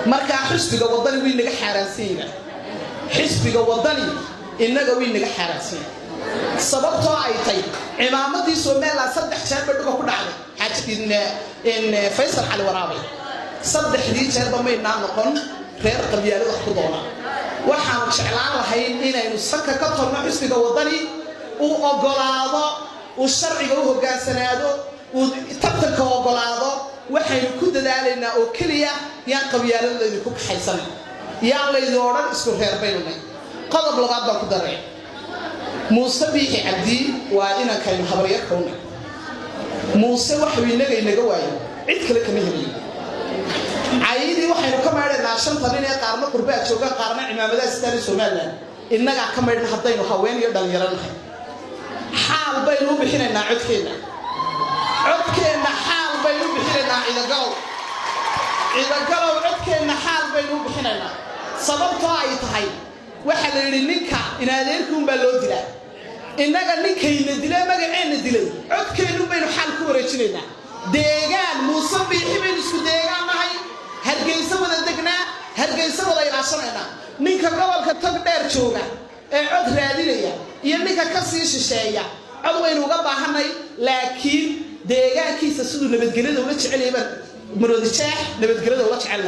marka xisbiga wadani way naga xaaraansiina xisbiga wadani inaga way naga xaaraansiina sababtoo ay tay imaamadii Soomaaliya saddex jeer badhuga ku dhacday xajidina in Faysal Ali Waraabi saddexdii jeer ba may noqon reer qabyaalada wax ku doona waxaan jeclaan lahay inaynu sanka ka tolno xisbiga wadani uu ogolaado uu sharciga u hogaansanaado uu tabtanka ogolaado waxaynu ku dadaalaynaa oo kaliya yaan qabyaalada ku kaxaysan yaan la yooran isku reer baynay qodob labaad baan ku daray Muuse Biixi Cabdi waa inaan kaynu habaryar koona Muuse waxa uu inaga waayo cid kale kama helin ayidi waxaynu ka maadheynaa shanta nin ee qaarna qurbaa jooga qaarna cimaamadaha sitaan Soomaaliland inaga ka maadheyn hadaynu haween iyo dhalinyaro nahay xaal baynu u bixinaynaa codkeena xaal baynu u bixinaynaa idagalow codkeena xaal baynu u bixinaynaa sababtoo ay tahay waxa la yiri ninka inaadeerkuun baa loo dilaa inaga ninkayna dilay magaceena dilay codkeenu baynu xaal ku wareejinaynaa deegaan Muuse Biixi baynu isku deegaanahay hargeysa wada degnaa hargeysa wada ilaashanayna ninka gobolka tag dheer jooga ee cod raadinaya iyo ninka ka sii shisheeya cod waynu uga baahanay laakiin deegaankiisa sidoo nabadgelyada ula jecel yahay maroodi jeex nabadgelyada ula jecel